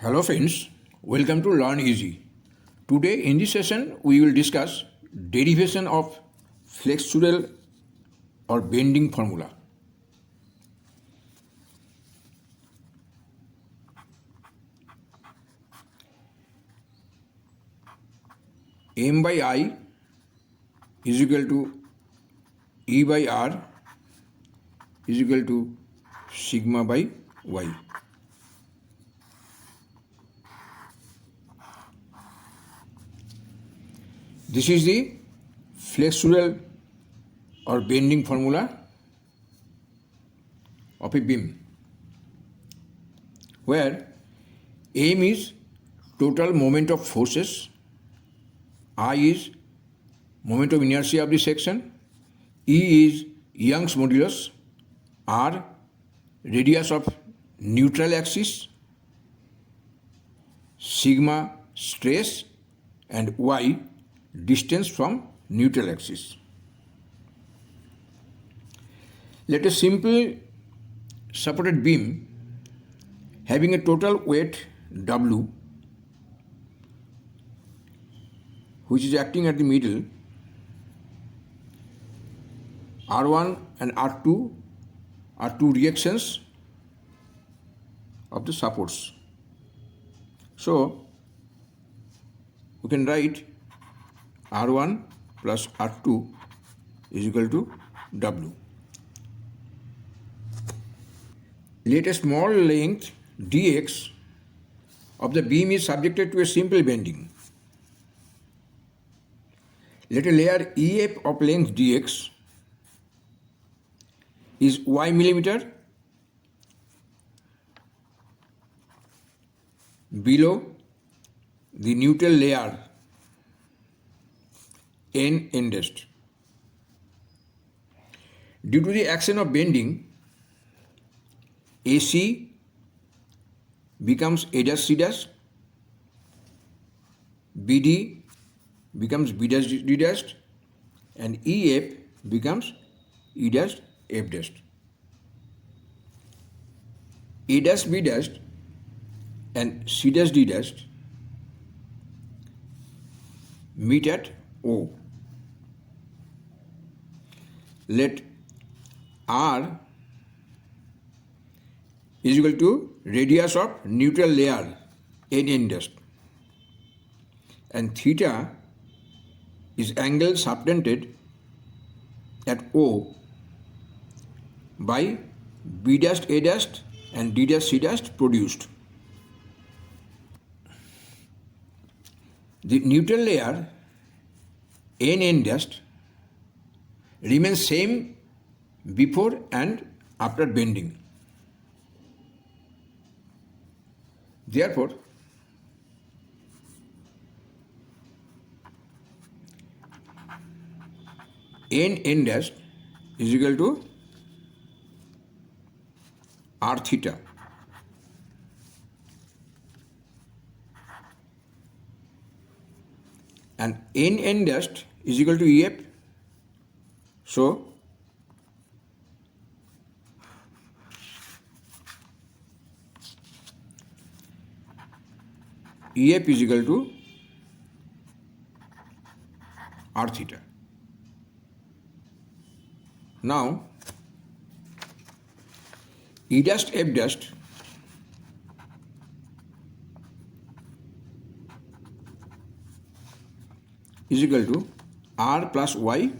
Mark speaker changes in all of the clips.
Speaker 1: Hello friends, welcome to Learn Easy. Today in this session we will discuss derivation of flexural or bending formula. M by I is equal to E by R is equal to sigma by Y. This is the flexural or bending formula of a beam, where M is total moment of forces, I is moment of inertia of the section, E is Young's modulus, R radius of neutral axis, sigma stress, and Y distance from neutral axis. Let a simple supported beam having a total weight W, which is acting at the middle, R1 and R2 are two reactions of the supports. So we can write R1 plus R2 is equal to W. Let a small length dx of the beam is subjected to a simple bending. Let a layer EF of length dx is y millimeter below the neutral layer N endest. Due to the action of bending, AC becomes A dash C dash, BD becomes B dash D dash, and EF becomes E dash F dash. A dash B dash and C dash D dash meet at O. Let R is equal to radius of neutral layer N endest, and theta is angle subtended at O by B dash A dash and D dash C dash produced. The neutral layer N endest remains same before and after bending. Therefore, N endest is equal to R theta. And N endest is equal to EF. So EF is equal to R theta. Now E dash F dash is equal to R plus Y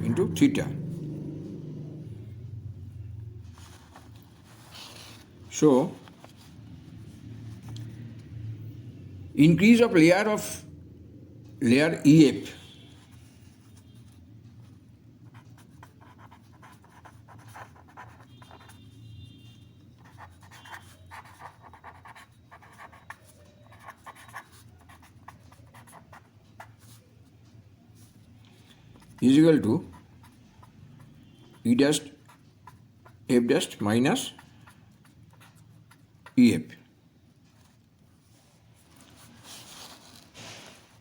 Speaker 1: into theta. So increase of layer EF is equal to E dash F dash minus EF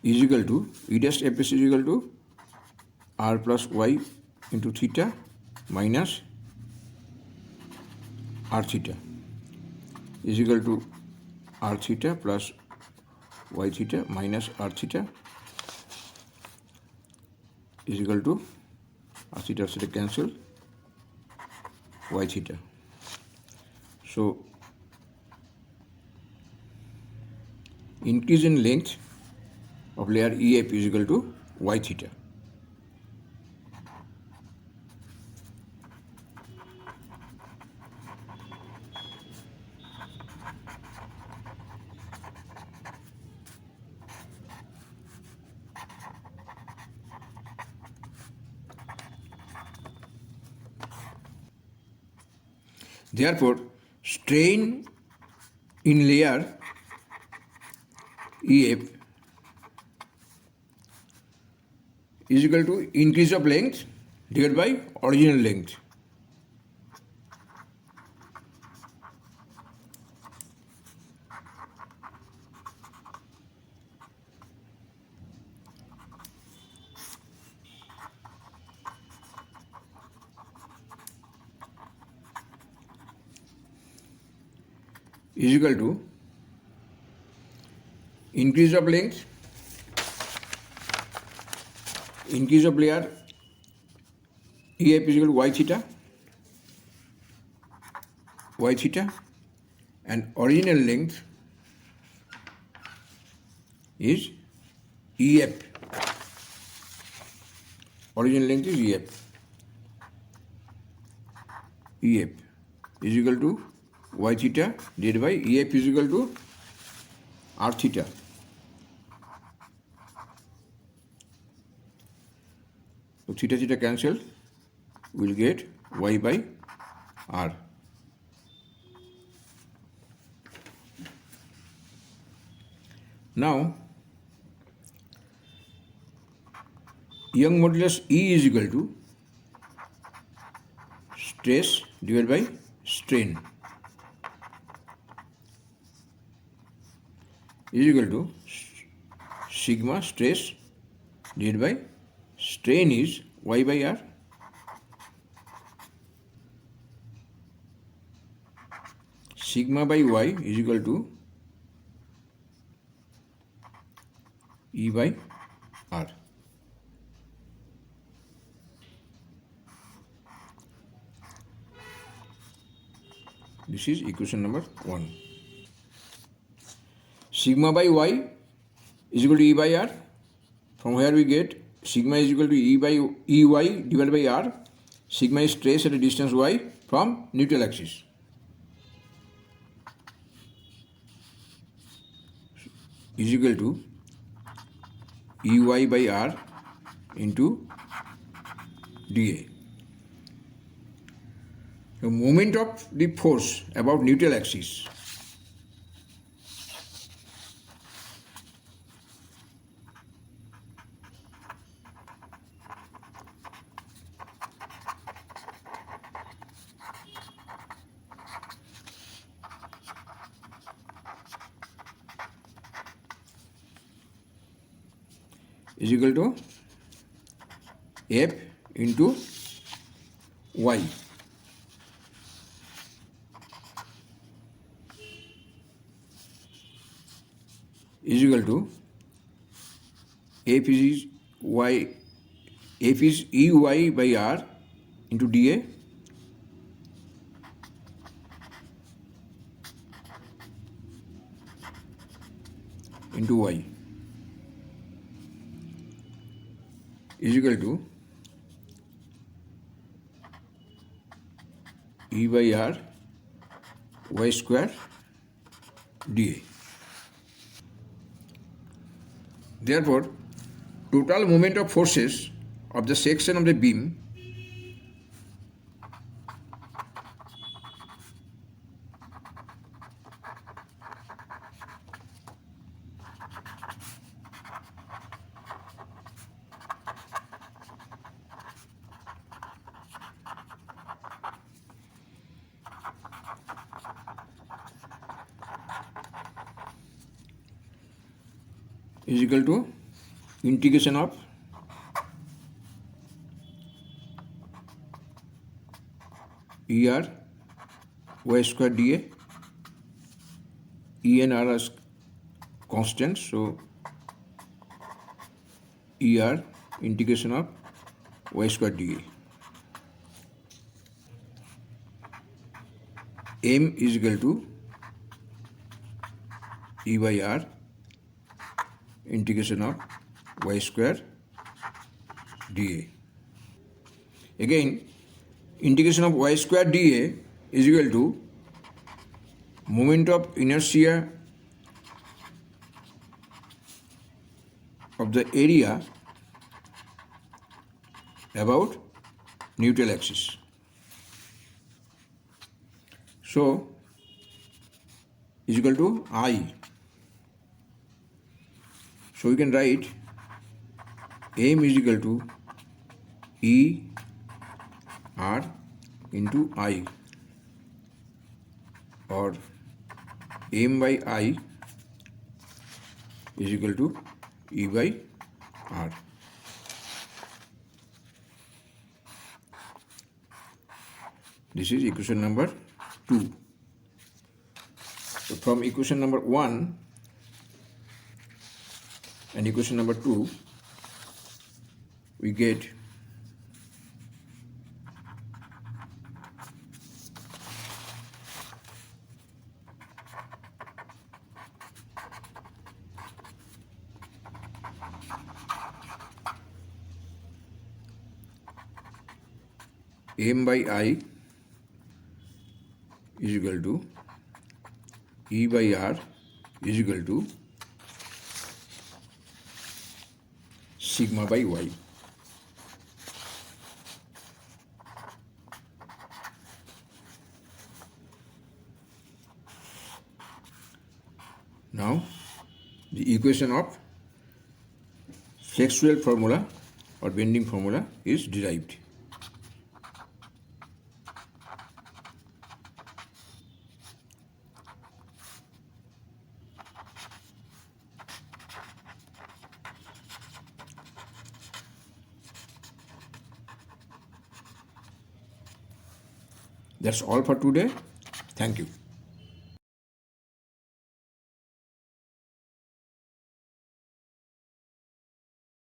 Speaker 1: is equal to E dash F is equal to R plus Y into theta minus r theta is equal to r theta plus y theta minus r theta is equal to r theta cancel y theta. So increase in length of layer EF is equal to y theta. Therefore, strain in layer EF is equal to increase of length divided by original length. Is equal to increase of length, increase of layer EF is equal to y theta, and original length is EF. Original length is EF. EF is equal to y theta divided by EF is equal to r theta. So theta theta cancel, we'll get y by r. Now Young modulus E is equal to stress divided by strain is equal to sigma stress divided by strain is y by r. Sigma by y is equal to E by r. This is equation number 1. Sigma by y is equal to E by r. From where we get sigma is equal to E by Ey divided by r. Sigma is stress at a distance y from neutral axis. Is equal to Ey by r into dA. The moment of the force about neutral axis is equal to F into Y. Is equal to F is Y, F is Ey by R into dA into Y is equal to E by R Y square dA. Therefore, total moment of forces of the section of the beam is equal to integration of ER y square dA. E and R are constants, so ER integration of y square dA. M is equal to E by R integration of y square dA. Again, integration of y square dA is equal to moment of inertia of the area about neutral axis. So, is equal to I. So, we can write M is equal to E R into I, or M by I is equal to E by R. This is equation number 2. So from equation number 1 and equation number 2, we get M by I is equal to E by R is equal to sigma by Y. Now, the equation of Flexural formula or bending formula is derived. That's all for today. Thank you.